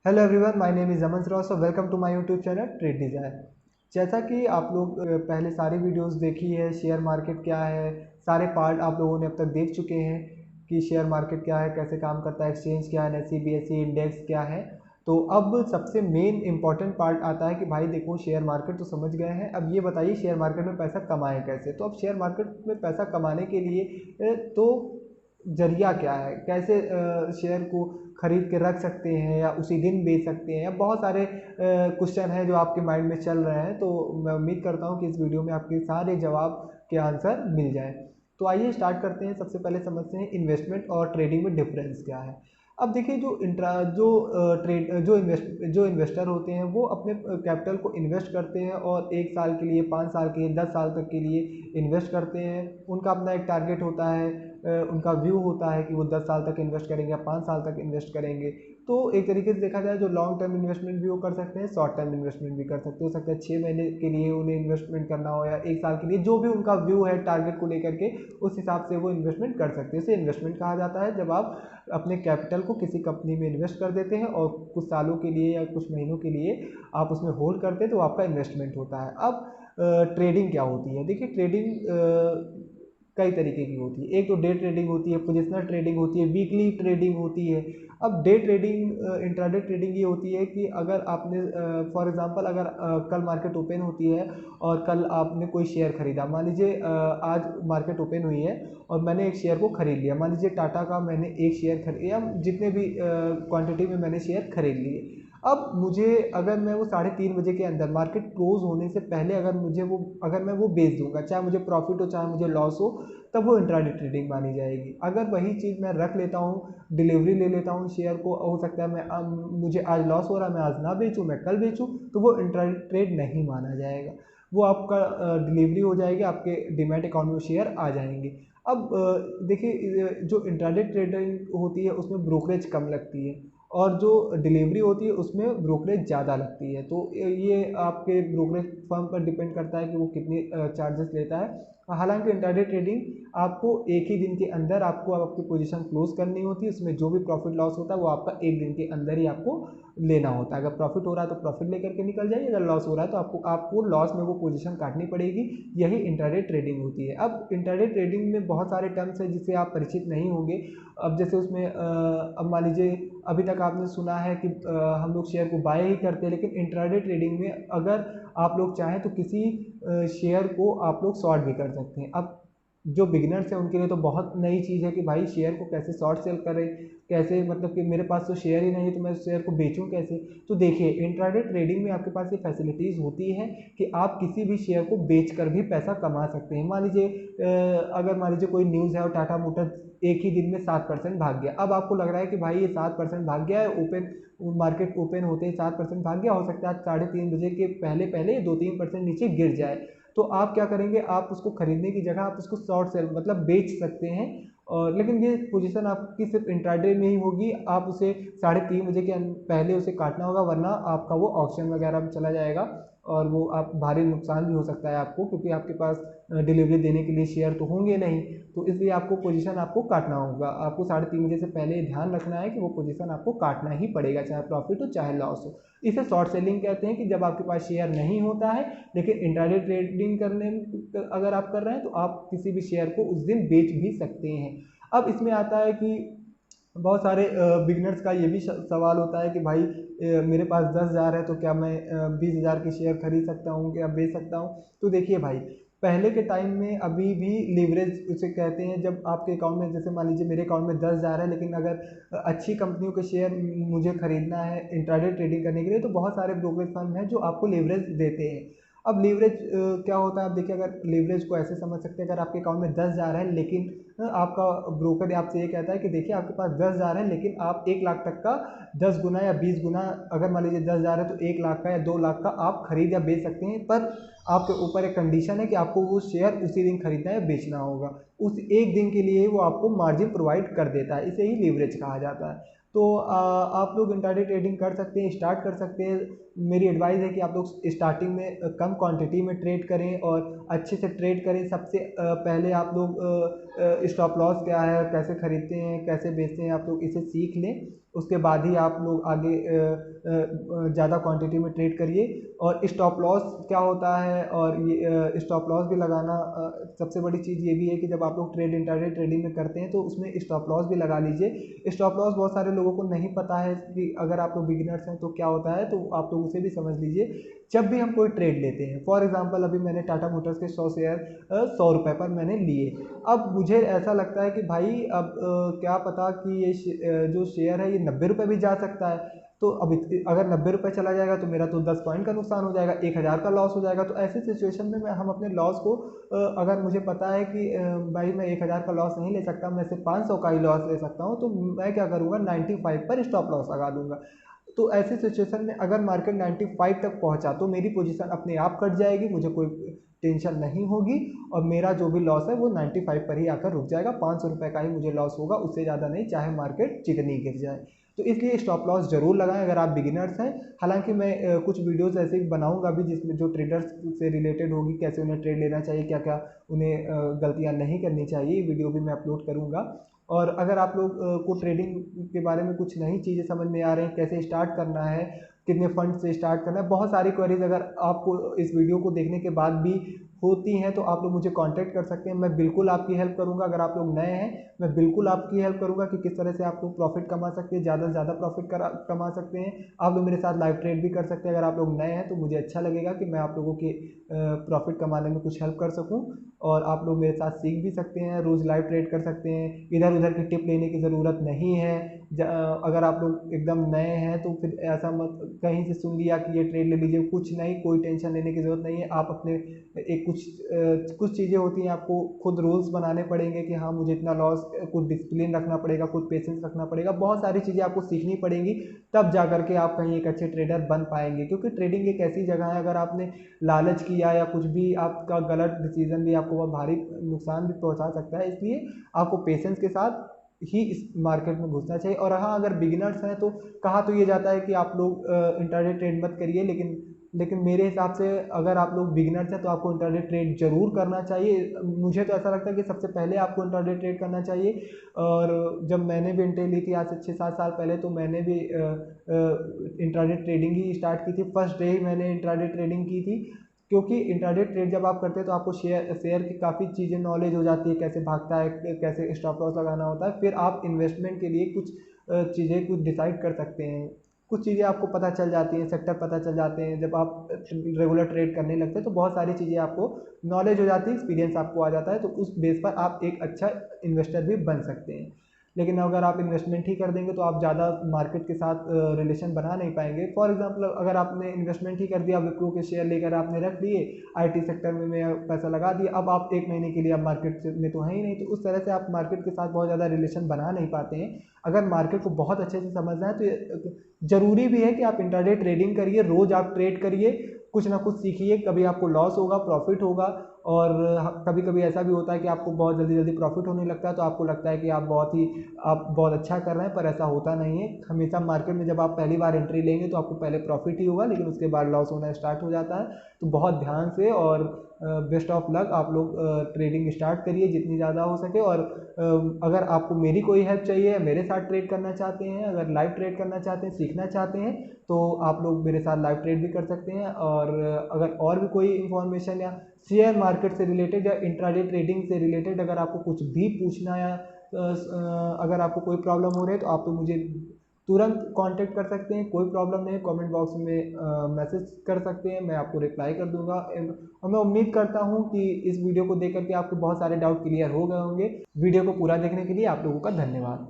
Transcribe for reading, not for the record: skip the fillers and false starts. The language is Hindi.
Hello everyone, my name is Aman so welcome to my YouTube channel Trade Desire. जैसा कि आप लोग पहले सारी वीडियोस देखी है, शेयर मार्केट क्या है, सारे पार्ट आप लोगों ने अब तक देख चुके हैं कि शेयर मार्केट क्या है, कैसे काम करता है, एक्सचेंज क्या है, एनएसई बीएसई इंडेक्स क्या है। तो अब सबसे मेन इंपॉर्टेंट पार्ट आता है कि भाई देखो, शेयर मार्केट तो समझ गए हैं, अब ये बताइए शेयर मार्केट में पैसा कमाएं कैसे। तो अब शेयर मार्केट में पैसा कमाने के लिए तो जरिया क्या है, कैसे शेयर को खरीद के रख सकते हैं या उसी दिन बेच सकते हैं, या बहुत सारे क्वेश्चन हैं जो आपके माइंड में चल रहे हैं। तो मैं उम्मीद करता हूं कि इस वीडियो में आपके सारे जवाब के आंसर मिल जाए। तो आइए स्टार्ट करते हैं। सबसे पहले समझते हैं इन्वेस्टमेंट और ट्रेडिंग में डिफरेंस क्या है। अब देखिए, जो इंट्रा जो ट्रेड जो इन्वेस्टर होते हैं वो अपने कैपिटल को इन्वेस्ट करते हैं और 1 साल के लिए, 5 साल के लिए, 10 साल तक के लिए इन्वेस्ट करते हैं। उनका अपना एक टारगेट होता है, उनका व्यू होता है कि वो 10 साल तक इन्वेस्ट करेंगे या 5 साल तक इन्वेस्ट करेंगे। तो एक तरीके से देखा जाए, जो लॉन्ग टर्म इन्वेस्टमेंट भी वो कर सकते हैं, शॉर्ट टर्म इन्वेस्टमेंट भी कर सकते हैं। हो सकता है 6 महीने के लिए उन्हें इन्वेस्टमेंट करना हो या 1 साल के लिए, जो भी उनका व्यू है टारगेट को लेकर के, उस हिसाब से वो इन्वेस्टमेंट कर सकते हैं। इसे इन्वेस्टमेंट कहा जाता है जब आप अपने कैपिटल को किसी कंपनी में इन्वेस्ट कर देते हैं और कुछ सालों के लिए या कुछ महीनों के लिए आप उसमें होल्ड करते हैं, तो आपका इन्वेस्टमेंट होता है। अब ट्रेडिंग क्या होती है? देखिए, ट्रेडिंग कई तरीके की होती है। एक तो डे ट्रेडिंग होती है, पोजिशनल ट्रेडिंग होती है, वीकली ट्रेडिंग होती है। अब डे ट्रेडिंग, इंट्राडे ट्रेडिंग ये होती है कि अगर आपने फॉर एग्जांपल अगर कल मार्केट ओपन होती है और कल आपने कोई शेयर खरीदा। मान लीजिए आज मार्केट ओपन हुई है और मैंने एक शेयर को खरीद लिया। मान लीजिए टाटा का मैंने एक शेयर खरीद, या जितने भी क्वांटिटी में मैंने शेयर खरीद लिए। अब मुझे, अगर मैं वो 3:30 बजे के अंदर, मार्केट क्लोज होने से पहले अगर मैं वो बेच दूंगा, चाहे मुझे प्रॉफिट हो चाहे मुझे लॉस हो, तब वो इंट्राडे ट्रेडिंग मानी जाएगी। अगर वही चीज़ मैं रख लेता हूँ, डिलीवरी ले लेता हूँ शेयर को, हो सकता है मुझे आज लॉस हो रहा है, मैं आज ना बेचूँ, मैं कल बेचूँ, तो वो इंट्राडे ट्रेड नहीं माना जाएगा। वो आपका डिलीवरी हो जाएगी, आपके डीमैट अकाउंट में शेयर आ जाएंगे। अब देखिए, जो इंट्राडे ट्रेडिंग होती है उसमें ब्रोकरेज कम लगती है, और जो डिलीवरी होती है उसमें ब्रोकरेज ज़्यादा लगती है। तो ये आपके ब्रोकरेज फर्म पर डिपेंड करता है कि वो कितने चार्जेस लेता है। हालांकि इंट्राडे ट्रेडिंग आपको एक ही दिन के अंदर आपको आपकी पोजीशन क्लोज करनी होती है। उसमें जो भी प्रॉफिट लॉस होता है वो आपका एक दिन के अंदर ही आपको लेना होता है। अगर प्रॉफिट हो रहा है तो प्रॉफिट लेकर के निकल जाइए, अगर लॉस हो रहा है तो आपको लॉस में वो पोजीशन काटनी पड़ेगी। यही इंट्राडे ट्रेडिंग होती है। अब इंट्राडे ट्रेडिंग में बहुत सारे टर्म्स हैं जिससे आप परिचित नहीं होंगे। अब जैसे उसमें अब मान लीजिए, अभी तक आपने सुना है कि हम लोग शेयर को बाय ही करते हैं, लेकिन इंट्राडे ट्रेडिंग में अगर आप लोग चाहें तो किसी शेयर को आप लोग शॉर्ट भी कर सकते हैं। अब जो बिगिनर्स हैं उनके लिए तो बहुत नई चीज़ है कि भाई शेयर को कैसे शॉर्ट सेल करें, कैसे, मतलब कि मेरे पास तो शेयर ही नहीं है तो मैं शेयर को बेचूं कैसे। तो देखिए, इंट्राडे ट्रेडिंग में आपके पास ये फैसिलिटीज़ होती है कि आप किसी भी शेयर को बेच कर भी पैसा कमा सकते हैं। मान लीजिए अगर मान लीजिए कोई न्यूज़ है और टाटा मोटर्स एक ही दिन में 7% भाग गया। अब आपको लग रहा है कि भाई ये 7% भाग गया है, ओपन मार्केट ओपन होते ही 7% भाग गया, हो सकता है आज 3:30 बजे के पहले पहले 2-3% नीचे गिर जाए। तो आप क्या करेंगे, आप उसको खरीदने की जगह आप उसको शॉर्ट सेल मतलब बेच सकते हैं। और लेकिन ये पोजीशन आपकी सिर्फ इंट्राडे में ही होगी। आप उसे 3:30 बजे के पहले उसे काटना होगा, वरना आपका वो ऑक्शन वगैरह में चला जाएगा और वो आप भारी नुकसान भी हो सकता है आपको, क्योंकि आपके पास डिलीवरी देने के लिए शेयर तो होंगे नहीं। तो इसलिए आपको पोजीशन आपको काटना होगा। आपको 3:30 बजे से पहले ध्यान रखना है कि वो पोजीशन आपको काटना ही पड़ेगा, चाहे प्रॉफिट हो चाहे लॉस हो। इसे शॉर्ट सेलिंग कहते हैं, कि जब आपके पास शेयर नहीं होता है लेकिन इंट्राडे ट्रेडिंग करने अगर आप कर रहे हैं तो आप किसी भी शेयर को उस दिन बेच भी सकते हैं। अब इसमें आता है कि बहुत सारे बिगनर्स का ये भी सवाल होता है कि भाई मेरे पास 10,000 है तो क्या मैं 20,000 के शेयर खरीद सकता हूँ या बेच सकता हूँ? तो देखिए भाई, पहले के टाइम में अभी भी लीवरेज उसे कहते हैं। जब आपके अकाउंट में, जैसे मान लीजिए मेरे अकाउंट में 10,000 है, लेकिन अगर अच्छी कंपनियों के शेयर मुझे खरीदना है इंट्राडे ट्रेडिंग करने के लिए, तो बहुत सारे ब्रोकरेज फर्म हैं जो आपको लीवरेज देते हैं। अब लीवरेज क्या होता है? आप देखिए, अगर लीवरेज को ऐसे समझ सकते हैं, अगर आपके अकाउंट में 10,000 है, लेकिन आपका ब्रोकर आपसे ये कहता है कि देखिए आपके पास 10,000 है, लेकिन आप 1 लाख तक का 10 गुना या 20 गुना, अगर मान लीजिए 10,000 है तो 1 लाख का या 2 लाख का आप खरीद या बेच सकते हैं। पर आपके ऊपर एक कंडीशन है कि आपको वो शेयर उसी दिन खरीदना या बेचना होगा। उस एक दिन के लिए वो आपको मार्जिन प्रोवाइड कर देता है। इसे ही लीवरेज कहा जाता है। तो आप लोग इंट्राडे ट्रेडिंग कर सकते हैं, स्टार्ट कर सकते हैं। मेरी एडवाइस है कि आप लोग स्टार्टिंग में कम क्वांटिटी में ट्रेड करें और अच्छे से ट्रेड करें। सबसे पहले आप लोग स्टॉप लॉस क्या है, कैसे खरीदते हैं, कैसे बेचते हैं, आप लोग इसे सीख लें। उसके बाद ही आप लोग आगे ज़्यादा क्वांटिटी में ट्रेड करिए। और स्टॉप लॉस क्या होता है, और ये स्टॉप लॉस भी लगाना सबसे बड़ी चीज़ ये भी है कि जब आप लोग इंट्राडे ट्रेडिंग में करते हैं तो उसमें स्टॉप लॉस भी लगा लीजिए। स्टॉप लॉस बहुत सारे लोगों को नहीं पता है कि अगर आप लोग बिगिनर्स हैं तो क्या होता है, तो आप लोग उसे भी समझ लीजिए। जब भी हम कोई ट्रेड लेते हैं, फॉर एग्जांपल अभी मैंने टाटा मोटर्स के 100 शेयर 100 रुपये पर मैंने लिए। अब मुझे ऐसा लगता है कि भाई अब क्या पता कि ये जो शेयर है ये 90 रुपये भी जा सकता है। तो अब अगर 90 रुपये चला जाएगा तो मेरा तो 10 पॉइंट का नुकसान हो जाएगा, 1000 का लॉस हो जाएगा। तो ऐसी सिचुएशन में हम अपने लॉस को अगर मुझे पता है कि भाई मैं 1000 का लॉस नहीं ले सकता, मैं सिर्फ 500 का ही लॉस ले सकता हूँ, तो मैं क्या करूँगा 95 पर स्टॉप लॉस लगा दूंगा। तो ऐसी सिचुएशन में अगर मार्केट 95 तक पहुंचा तो मेरी पोजीशन अपने आप कट जाएगी, मुझे कोई टेंशन नहीं होगी, और मेरा जो भी लॉस है वो 95 पर ही आकर रुक जाएगा। 500 रुपये का ही मुझे लॉस होगा, उससे ज़्यादा नहीं, चाहे मार्केट चिकनी गिर जाए। तो इसलिए स्टॉप लॉस जरूर लगाएं अगर आप बिगिनर्स हैं। हालांकि मैं कुछ वीडियोस ऐसे ही बनाऊंगा भी जिसमें जो ट्रेडर्स से रिलेटेड होगी, कैसे उन्हें ट्रेड लेना चाहिए, क्या क्या उन्हें गलतियां नहीं करनी चाहिए, वीडियो भी मैं अपलोड करूंगा। और अगर आप लोग को ट्रेडिंग के बारे में कुछ नई चीज़ें समझ में आ रही हैं, कैसे स्टार्ट करना है, कितने फंड से स्टार्ट करना है, बहुत सारी क्वेरीज अगर आपको इस वीडियो को देखने के बाद भी होती हैं तो आप लोग मुझे कांटेक्ट कर सकते हैं। मैं बिल्कुल आपकी हेल्प करूंगा। अगर आप लोग नए हैं, मैं बिल्कुल आपकी हेल्प करूंगा कि किस तरह से आप लोग प्रॉफिट कमा सकते हैं, ज़्यादा से ज़्यादा प्रॉफिट कमा सकते हैं। आप लोग मेरे साथ लाइव ट्रेड भी कर सकते हैं। अगर आप लोग नए हैं तो मुझे अच्छा लगेगा कि मैं आप लोगों की प्रॉफिट कमाने में कुछ हेल्प कर सकूं, और आप लोग मेरे साथ सीख भी सकते हैं, रोज़ लाइव ट्रेड कर सकते हैं। इधर उधर की टिप लेने की ज़रूरत नहीं है। अगर आप लोग एकदम नए हैं तो फिर ऐसा मत कहीं से सुन लिया कि ये ट्रेड ले लीजिए, कुछ नहीं, कोई टेंशन लेने की ज़रूरत नहीं है। आप अपने एक कुछ चीज़ें होती हैं, आपको खुद रूल्स बनाने पड़ेंगे कि हाँ मुझे इतना लॉस, कुछ डिसिप्लिन रखना पड़ेगा, कुछ पेशेंस रखना पड़ेगा, बहुत सारी चीज़ें आपको सीखनी पड़ेंगी, तब जा करके आप कहीं एक अच्छे ट्रेडर बन पाएंगे। क्योंकि ट्रेडिंग एक ऐसी जगह है, अगर आपने लालच किया या कुछ भी, आपका गलत डिसीजन भी आपको बहुत भारी नुकसान भी पहुंचा सकता है। इसलिए आपको पेशेंस के साथ ही इस मार्केट में घुसना चाहिए। और हाँ, अगर बिगिनर्स हैं तो कहा तो ये जाता है कि आप लोग इंट्राडे ट्रेड मत करिए, लेकिन मेरे हिसाब से अगर आप लोग बिगिनर्स हैं तो आपको इंट्राडे ट्रेड जरूर करना चाहिए। मुझे तो ऐसा लगता है कि सबसे पहले आपको इंट्राडे ट्रेड करना चाहिए। और जब मैंने भी एंट्री ली थी आज से 6-7 साल पहले, तो मैंने भी इंट्राडे ट्रेडिंग ही स्टार्ट की थी। फर्स्ट डे ही मैंने इंट्राडे ट्रेडिंग की थी, क्योंकि इंट्राडे ट्रेड जब आप करते हैं तो आपको शेयर की काफ़ी चीज़ें नॉलेज हो जाती है, कैसे भागता है, कैसे स्टॉप लॉस लगाना होता है। फिर आप इन्वेस्टमेंट के लिए कुछ चीज़ें कुछ डिसाइड कर सकते हैं, कुछ चीज़ें आपको पता चल जाती हैं, सेक्टर पता चल जाते हैं। जब आप रेगुलर ट्रेड करने लगते हैं तो बहुत सारी चीज़ें आपको नॉलेज हो जाती है, एक्सपीरियंस आपको आ जाता है, तो उस बेस पर आप एक अच्छा इन्वेस्टर भी बन सकते हैं। लेकिन अगर आप इन्वेस्टमेंट ही कर देंगे तो आप ज़्यादा मार्केट के साथ रिलेशन बना नहीं पाएंगे। फॉर एग्जांपल, अगर आपने इन्वेस्टमेंट ही कर दिया, विप्रो के शेयर लेकर आपने रख दिए, आईटी सेक्टर में पैसा लगा दिया, अब आप 1 महीने के लिए आप मार्केट में तो है ही नहीं, तो उस तरह से आप मार्केट के साथ बहुत ज़्यादा रिलेशन बना नहीं पाते हैं। अगर मार्केट को बहुत अच्छे से समझना है तो ज़रूरी भी है कि आप इंट्राडे ट्रेडिंग करिए, रोज़ आप ट्रेड करिए, कुछ ना कुछ सीखिए। कभी आपको लॉस होगा, प्रॉफिट होगा, और कभी कभी ऐसा भी होता है कि आपको बहुत जल्दी जल्दी प्रॉफिट होने लगता है, तो आपको लगता है कि आप बहुत अच्छा कर रहे हैं, पर ऐसा होता नहीं है। हमेशा मार्केट में जब आप पहली बार एंट्री लेंगे तो आपको पहले प्रॉफिट ही होगा, लेकिन उसके बाद लॉस होना स्टार्ट हो जाता है। तो बहुत ध्यान से और बेस्ट ऑफ लक, आप लोग ट्रेडिंग स्टार्ट करिए जितनी ज़्यादा हो सके। और अगर आपको मेरी कोई हेल्प चाहिए, मेरे साथ ट्रेड करना चाहते हैं, अगर लाइव ट्रेड करना चाहते हैं, सीखना चाहते हैं, तो आप लोग मेरे साथ लाइव ट्रेड भी कर सकते हैं। और अगर और भी कोई इन्फॉर्मेशन या शेयर मार्केट से रिलेटेड या इंट्राडे ट्रेडिंग से रिलेटेड अगर आपको कुछ भी पूछना या अगर आपको कोई प्रॉब्लम हो रही है तो आप तो मुझे तुरंत कांटेक्ट कर सकते हैं, कोई प्रॉब्लम नहीं है। कमेंट बॉक्स में मैसेज कर सकते हैं, मैं आपको रिप्लाई कर दूंगा। और मैं उम्मीद करता हूं कि इस वीडियो को देख करके आपको बहुत सारे डाउट क्लियर हो गए होंगे। वीडियो को पूरा देखने के लिए आप लोगों का धन्यवाद।